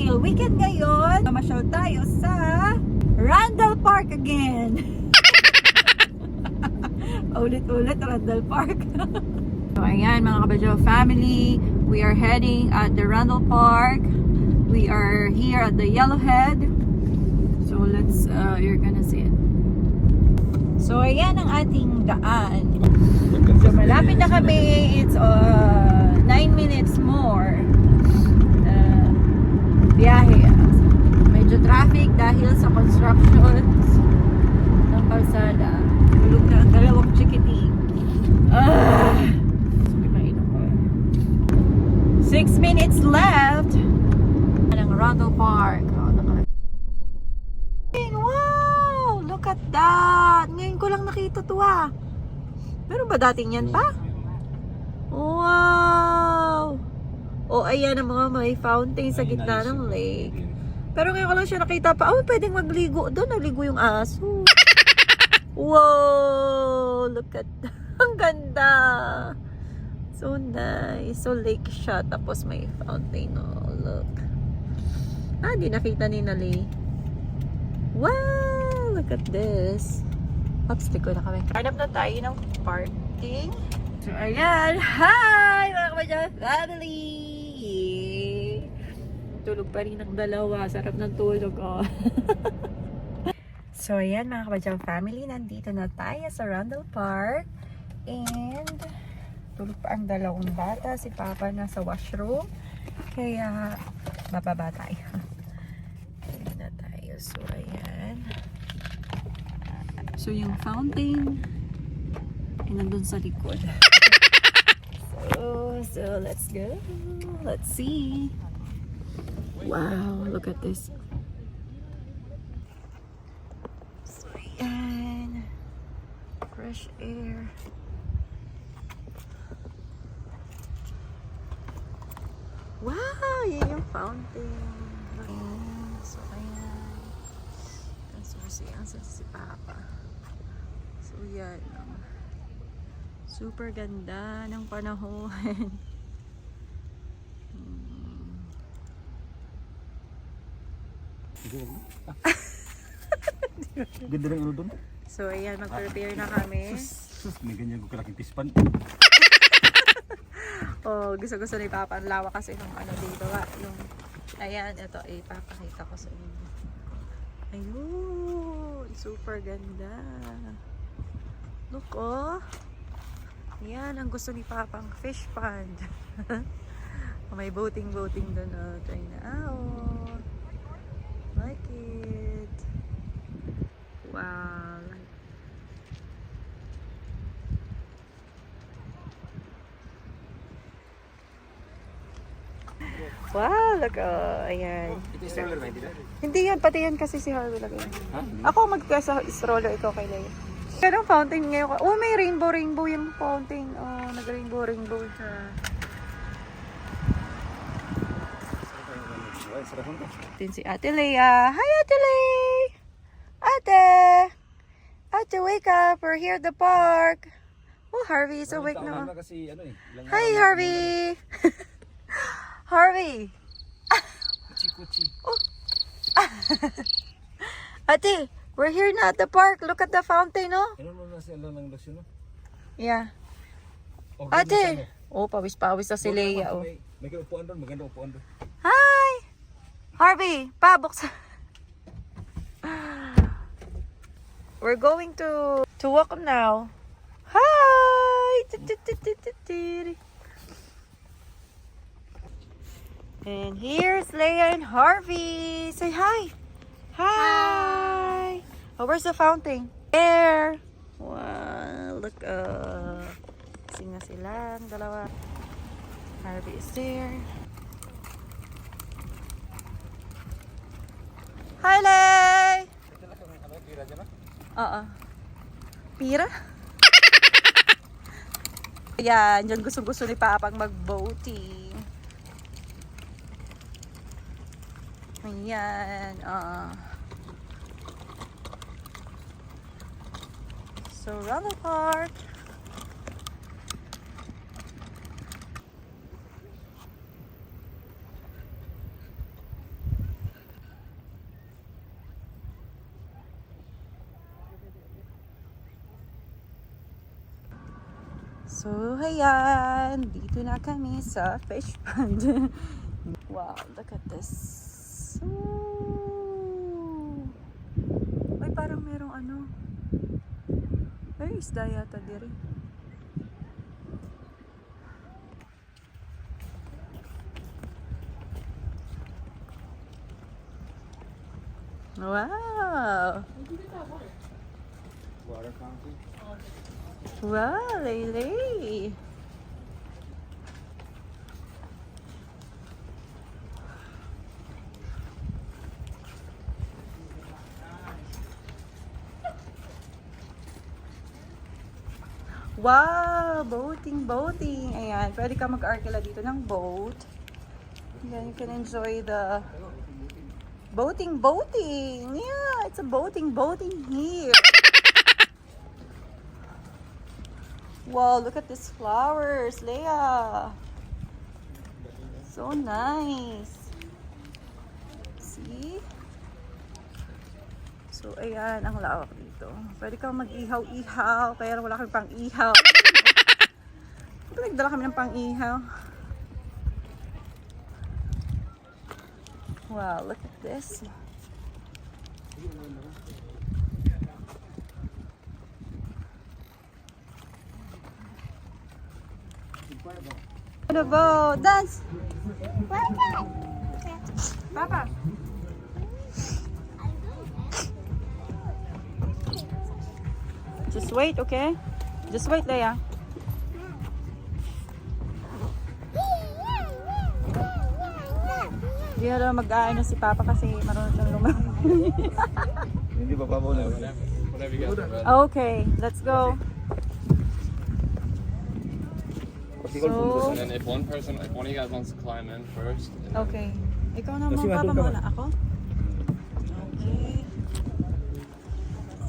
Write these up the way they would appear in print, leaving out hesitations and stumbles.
dahil weekend ngayon, mamasyal tayo sa Randall Park again. Ulit-ulit, Randall Park. So ayan mga Kabadyo family, we are heading at the Randall Park. We are here at the Yellowhead. So let's, you're gonna see it. So ayan ang ating daan. So malapit na kami. It's 9 minutes more. Biyahe. Medyo traffic dahil sa constructions ng kalsada. Tulog na ang dalawang chikiting. 6 minutes left ng Randall Park. Wow! Look at that! Ngayon ko lang nakita to ah. Meron ba dating yan pa? Wow! O ayan ang mga may fountain sa gitna ng lake. Pero ngayon ko lang siya nakita pa. Oh, pwedeng magligo doon. Nagligo yung aso. Wow! Look at that. Ang ganda! So nice. So lake siya. Tapos may fountain. Oh, look. Di nakita ni Nali. Wow! Look at this. Oops, ko na kami. Hanap na tayo ng parking. So, ayan. Hi! Mga Kabadyo family! Tulog pa rin ang dalawa. Sarap ng tulog, oh. So, ayan mga Kabadyo family. Nandito na tayo sa Randall Park. And tulog pa ang dalawang bata. Si Papa nasa washroom. Kaya, bababa tayo. Ayan na tayo. So, ayan. So, yung fountain ay nandun sa likod. So, let's go. Let's see. Wow, look at this. So, ayan. Fresh air. Wow, yun yung fountain. So, ayan. Asan si Papa. So, yan. Super ganda ng panahon. Ganda ng ano doon? So, ayan. Mag-prepare na kami. May ganyan ko kalaking tispan. Oh, gusto-gusto ni Papa ang lawa kasi ng ano dito. Yung, ayan, ito ipapakita ko sa inyo. Ayun, super ganda. Look, oh. Yan, ang gusto ni Papa ang fish pond. May boating doon. Oh. Try na. Oh. Like it. Wow. Wow, look, oh, ayan. Ito stroller ba? Hindi yan, pati yan kasi si Harvey lagay. Ha? Ako magkasa stroller, ikaw kay Leia. Pero fountain ngayon. Oh, may rainbow yung fountain. Oh, nag-rainbow siya. Din si Ate Leia. Hi, Ate Leia! Ate, wake up. We're here at the park. Oh, Harvey is awake na. Hi, Harvey! Harvey! Kuchi. Oh. Ate, we're here na at the park. Look at the fountain, no? Ano na siya ng lasyon, no? Yeah. Ate! Oh, pawis-pawis na si Leia, oh. May upuan doon, maganda upuan doon. Hi! Harvey, pabuksan. We're going to walk now. Hi! And here's Leia and Harvey. Say hi. Hi. Oh, where's the fountain? There. Wow, look. Singa silang dalawa. Harvey is there. Hi, Lay. Pira? Yan, dyan gusto-gusto ni Papang mag-boating. Ayan, So, Randall Park. So, ayan. Dito na kami sa fish pond. Wow, look at this. Ooh. Ay, parang merong ano. Ay, isda yata diri. Wow! Water fountain. Wow, Lele! Wow! Boating! Ayan, pwede ka mag-arkila dito ng boat. And then you can enjoy the boating! Yeah, it's a boating here. Wow, look at these flowers, Leia. So nice. See? So, ayan, ang lawak dito. Pwede kang mag-ihaw-ihaw, kaya wala kang pang-ihaw. Nagdala kami ng pang-ihaw. Wow, look at this. Ano ba? Dance! Papa! Just wait, okay? Just wait, Leia. Hindi na lang mag-aano si Papa kasi marunong siyang lumaw. Hindi ba pa muna? Whatever you guys are ready. Okay, let's go. So, And then if one of you guys wants to climb in first. And then okay. Ikaw naman, Kasi Papa, nandun ka muna ako. Okay.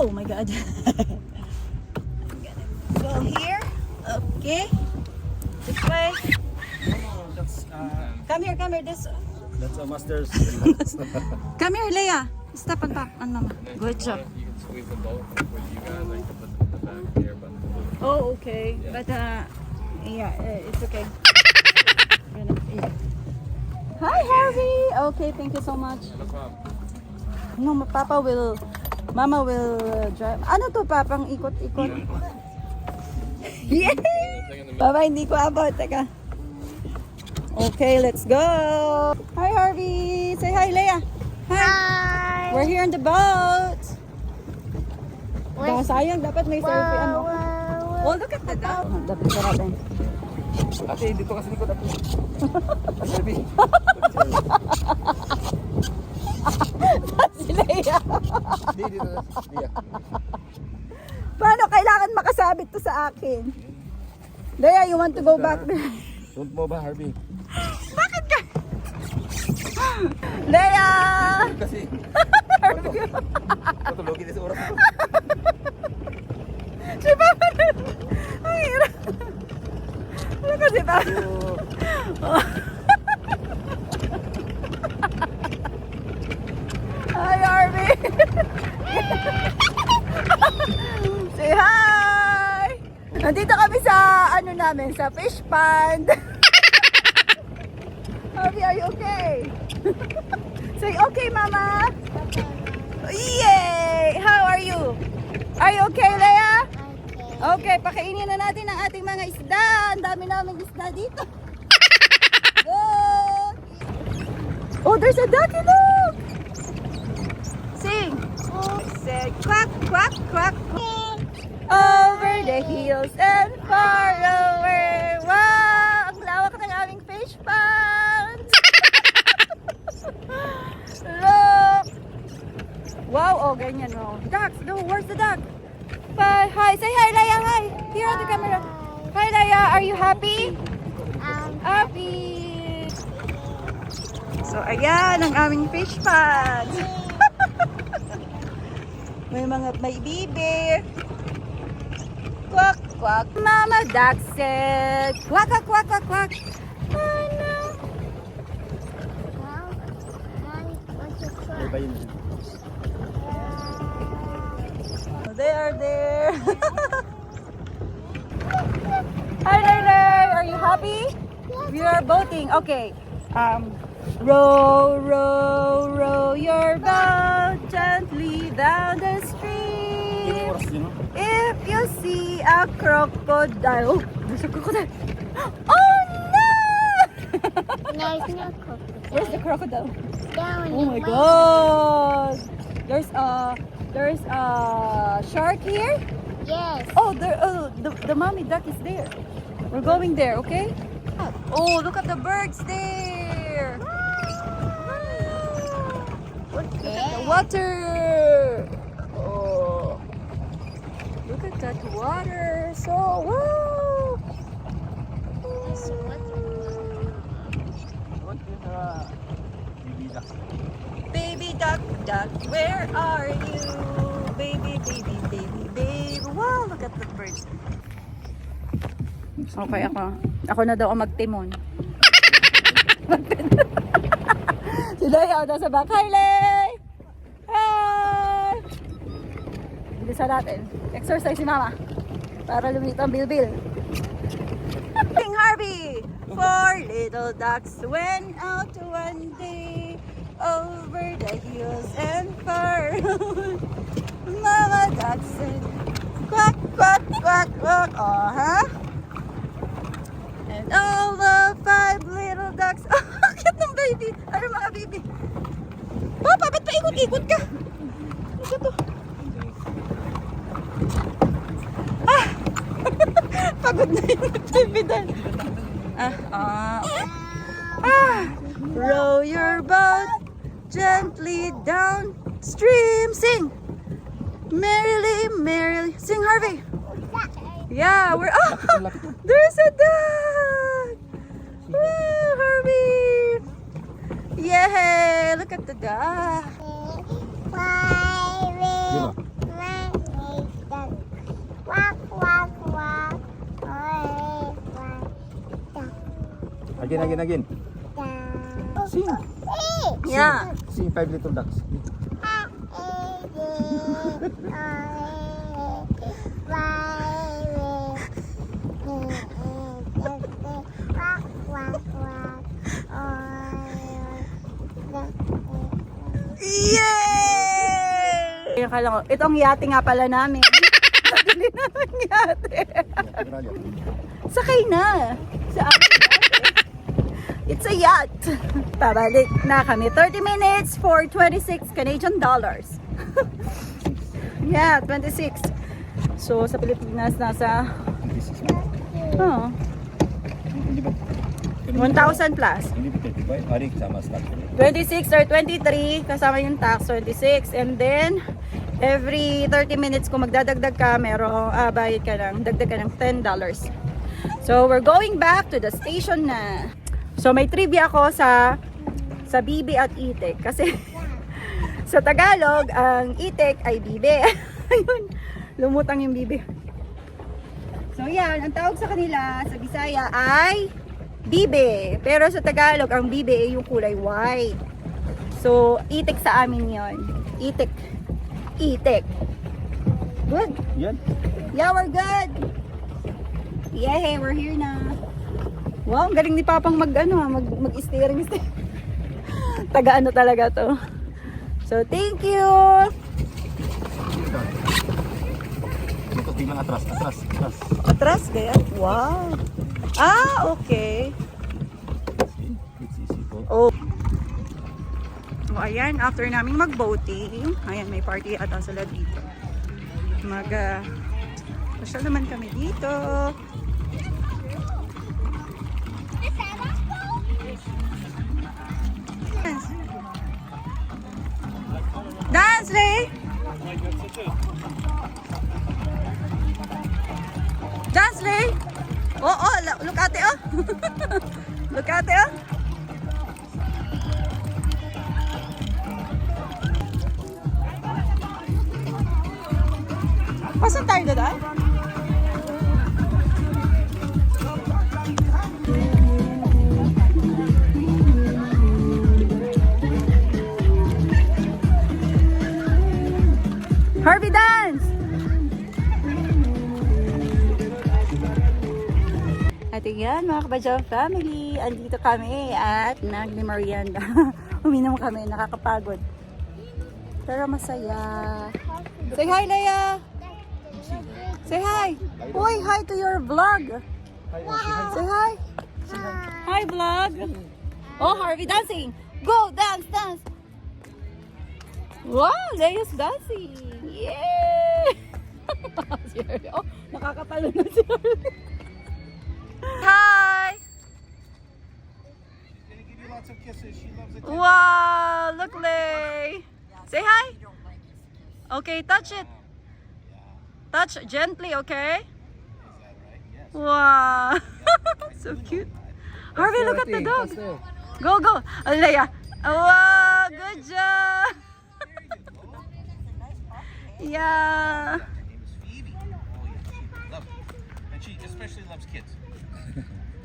Oh my God. I'm gonna go here. Okay. This way. Come here, this. That's a master's. Come here, Leia. Step on top. Mama. then if Good you job. want, you can squeeze the boat for you guys. I can put it in the back here, but Oh, okay. But yeah, it's okay. Hi, Harvey. Okay, thank you so much. no problem. No, Mama will drive. Ano to, Papang ikot-ikot? Yay! Thing in the middle. Papa, hindi ko abot. Teka. Okay, let's go. Hi, Harvey. Say hi, Leia. Hi. We're here on the boat. Baka sayang, dapat may selfie. Ano? Oh, look at the dog. Dapat sarapin. Ate, dito kasi likod ako. Sabi. Si Leia. Di, dito. Di. Paano kailangan makasabit to sa akin? Leia, you want to go back there? Don't mo ba, Harvey? Bakit ka? Leia! Kasi. Patulogin sa oras ko. Si Papa na. Ang hirap. Ano kasi ba? Hi, Arby! Say hi! Nandito kami sa, ano namin, sa fish pond. Arby, are you okay? Say okay, Mama! Yay! How are you? Are you okay, Leia? Okay, pakainin na natin ang ating mga isda. Ang dami naming isda dito. Go! Oh, there's a ducky, look! Sing! Say quack, quack, quack. Over the hills and far away. Wow! Ang lawak ng aming fish pond. Look! Wow, oh, ganyan, oh. Ducks, no, where's the duck? Bye, hi, say hi, Leia, hi. Here on the camera. Hi, Leia, are you happy? Happy. So, ayan ang aming fish pond. may bibi. Quack, quack. Mama duck said, quack, quack, quack, quack, quack. Mama. Ay, bayin. They are there. happy? We are boating. Okay. Row, row, row your boat gently down the stream. If you see a crocodile. Oh, there's a crocodile. Oh no! No, it's not crocodile. Where's the crocodile? Down Oh in my my- god! There's a shark here. Yes. Oh, the mommy duck is there. We're going there, okay? Oh, look at the birds there. Look at the water. Oh, look at that water. So, woo! Baby duck, duck, where are you? Baby, baby, baby, baby. Wow, look at the birds. Okay, ako na daw ang magtimon. Si Lay, ako na sa back. Hi, Lay! Hi! Bilisan natin. Exercise si Mama. Para lumit ang bilbil. King Harvey! 4 little ducks went out one day over the hills and far. Mama duck said, quack, quack, quack, quack. Uh-huh. And all the 5 little ducks. Oh, cute ng baby. Ano mga baby? Papa, ba't paikot-ikot ka? Ano ba to? Ah! Pagod na yung baby doon. Row your boat gently downstream. Sing! Merrily, merrily. Sing, Harvey. Yeah, we're... Oh! There's a duck! Woo, Harvey! Yay! Look at the duck. Again. Sing. Yeah. Sing 5 little ducks. Yay! Akala ko, itong yate nga pala namin. Nabili namin yate. Sakay na. Sa amin yate. It's a yacht. Pabalik na kami. 30 minutes for 26 Canadian dollars. Yeah, 26. So, sa Pilipinas, nasa 1,000 plus. 26 or 23, kasama yung tax, 26. And then, every 30 minutes kung magdadagdag ka, bayad ka ng, dagdag ka ng $10. So, we're going back to the station na. So, may trivia ako sa bibi at itik. Kasi, sa Tagalog, ang itik ay bibi. Ayun, lumutang yung bibi. So, yan, ang tawag sa kanila, sa Bisaya ay bibe. Pero sa Tagalog, ang bibe ay yung kulay white. So, itik sa amin yon. Itik. Itik. Good? Yan. Yeah, we're good. Yay, we're here na. Wow, ang galing ni Papang mag-steering. Taga ano talaga to. So, thank you. Dito, tingnan atras. Atras kaya? Wow. Ah, okay. It's easy to. Oh. So, ayan, after naming mag-boating, ayan, may party ata sila dito. Pasyal naman kami dito. Dance, Ray! Dance, Ray! Oh, look at it, oh! Look at it, oh! Pasan tayo na dahil? Harvey, dance! Ating Ayan mga Kabadyaw family, andito kami at nagme-merienda. Uminom kami, nakakapagod. Pero masaya. Say hi, Leia! Say hi! Uy, hi to your vlog! Say hi! Hi, vlog! Oh, Harvey dancing! Go, dance, dance! Wow, Leia's dancing! Yay! Oh, nakakatalo na si Harvey. Hi! She's gonna give you lots of kisses. She loves it. Wow, look, Lay. Say hi. Okay, touch it. Touch gently, okay? Wow. So cute. Harvey, look at the dog. Go, go. Alea. Wow, good job. Yeah. Her name is Phoebe. Oh yeah, she loves it. And she especially loves kids.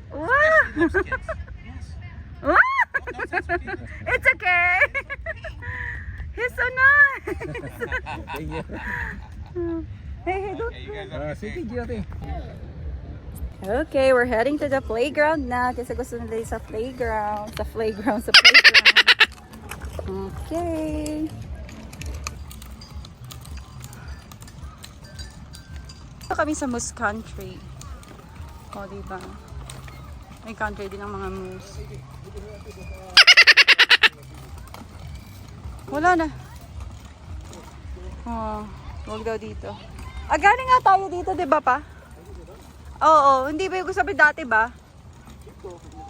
Wow. Loves kids. Yes. Wow. No sense of feelings. It's okay. He's so nice. Thank you. Hey, hey, look. Okay, you guys have a Sige, good day. Giote. Okay, we're heading to the playground na kasi gusto nila sa playground. Sa playground, sa playground. Okay. Ito kami sa Moose Country. O, diba? May country din ang mga moose. Wala na. Oh, huwag daw dito. Galing nga tayo dito, di ba pa? Oo, hindi ba yung sabi dati ba?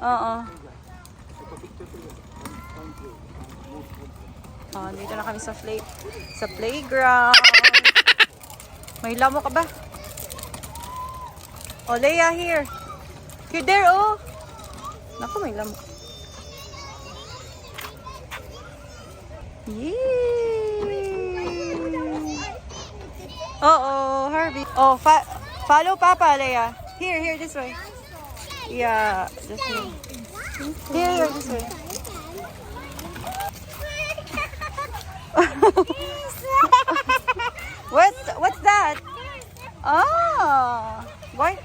Oo. Oh, dito na kami sa playground. May lamok ka ba? Oh, Leia, here. Here, there, oh. Naku, may lamok. Yay! Oo, Harvey. Oh, follow Papa, Leia. Here, this way. Yeah, this way. Here, this way. What's that? Oh, why?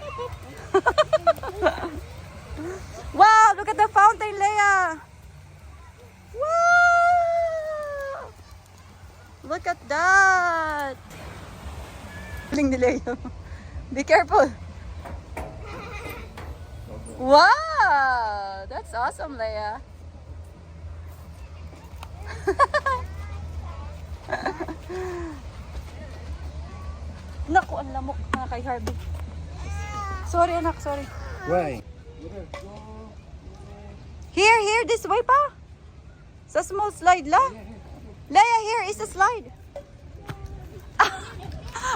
Wow, look at the fountain, Leia. Wow! Look at that. Feeling ni Leia. Be careful. Wow, that's awesome, Leia. Naku, ang lamok na kay Harvey. Sorry, anak, sorry. Why? Here, this way pa. Sa small slide la. Leia, here is a slide.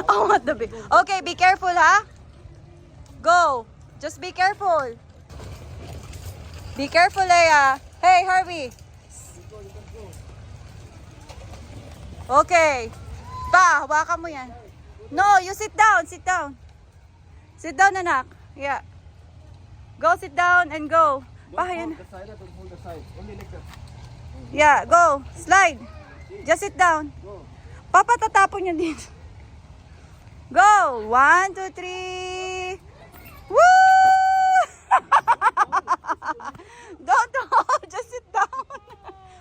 Oh, what the big. Okay, be careful, ha? Go. Just be careful. Be careful, Leia. Hey, Harvey. Okay. Pa, hawakan mo yan. No, you sit down, sit down. Sit down, anak. Yeah. Go, sit down and go. Pa, yan. The side, don't hold the side. Only like that. Yeah, go. Slide. Just sit down. Papa, tatapon niya dito. Go. 1, 2, 3. Woo! Don't hold. Just sit down.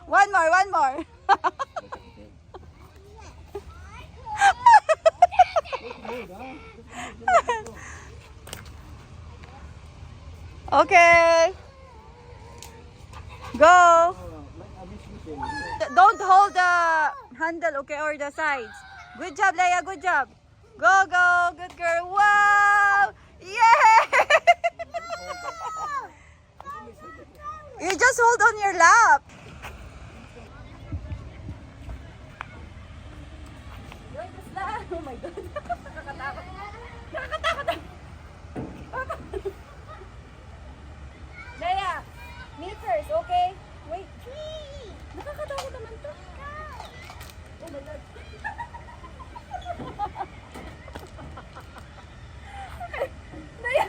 One more. Okay. Go. Don't hold the handle, okay, or the sides. Good job, Leia. Good job. Go. Good girl. Wow. Yay. You just hold on your lap. Oh my God. Nakakatakot. Leia, meters, okay? Wait. Nakakatakot naman to. Oh my God. Leia.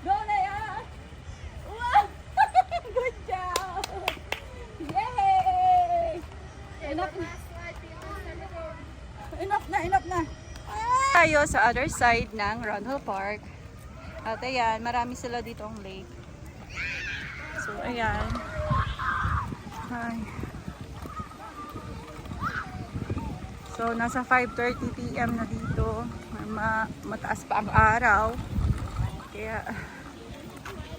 Go, Leia. Wow. Good job. Yay. Enough na. Tayo sa other side ng Ronald Park. At ayan, marami sila dito ang lake. So, ayan. Hi. So, nasa 5:30 PM na dito. Mataas pa ang araw. Kaya,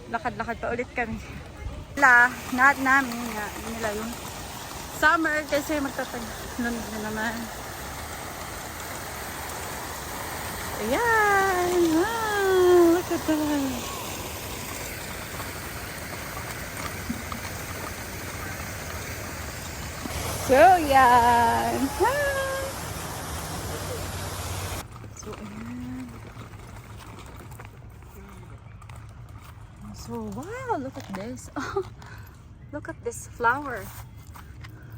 lakad-lakad pa ulit kami. Not namin nga. Nila yung summer kasi magtatag-lunod na naman. Ayan! Wow! Look at that! So, yan! So, ayan. So, wow! Look at this. Oh, look at this flower.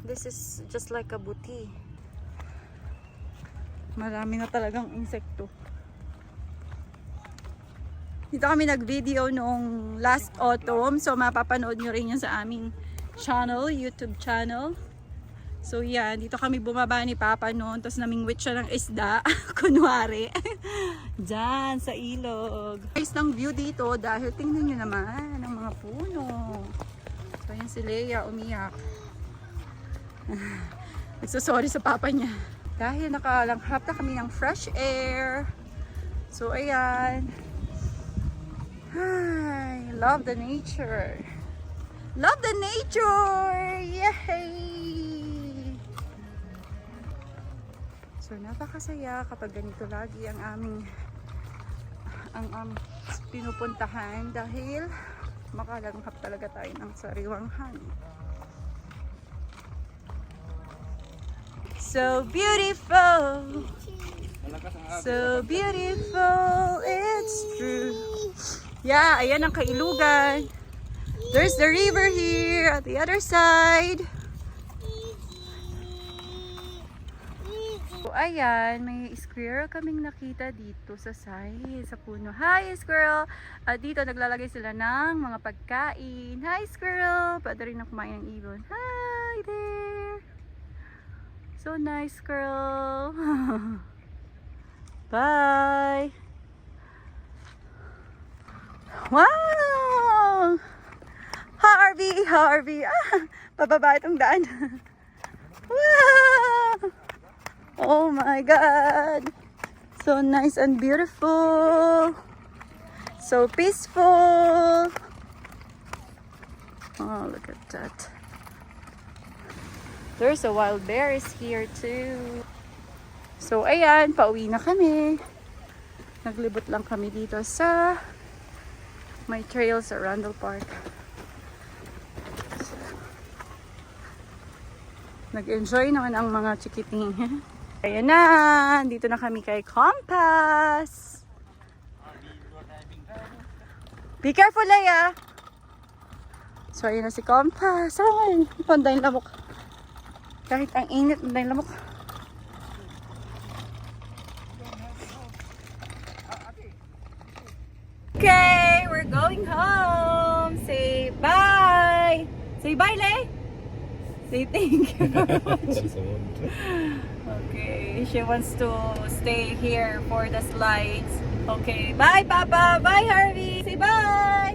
This is just like a buti. Marami na talagang insekto. Dito kami nag-video noong last autumn. So, mapapanood nyo rin yan sa aming channel, YouTube channel. So, yan. Dito kami bumaba ni Papa noon. Tapos namingwit siya ng isda. Kunwari. Diyan, sa ilog. Nice ng view dito dahil tingnan nyo naman ang mga puno. So, yan si Leia umiyak. Nagsasorry sa papa niya. Dahil nakalanghap na kami ng fresh air. So, ayan. Hi, love the nature. Love the nature! Yay! So, napakasaya kapag ganito lagi ang aming pinupuntahan dahil makalanghap talaga tayo ng sariwang hangin. So beautiful! So beautiful, it's true. Yeah, ayan ang kailugan. There's the river here at the other side. So, ayan, may squirrel kaming nakita dito sa side, sa puno. Hi, squirrel! At dito naglalagay sila ng mga pagkain. Hi, squirrel! Pwede rin na kumain ng ibon. Hi there! So nice, squirrel! Bye! Wow! Harvey! Harvey! Ah! Pababa itong daan. Wow! Oh my God! So nice and beautiful! So peaceful! Oh, look at that. There's a wild berries here too. So ayan, pauwi na kami. Naglibot lang kami dito sa may trail sa Randall Park. Nag-enjoy naman ang mga chikiting. Ayan na, dito na kami kay Compass. Be careful, Leia. So ayan na si Compass. Ay, panday lamok. Kahit ang init, panday lamok. Okay, we're going home. Say bye. Say bye, Lay. Say thank you. Okay, she wants to stay here for the slides. Okay, bye, Papa. Bye, Harvey. Say bye.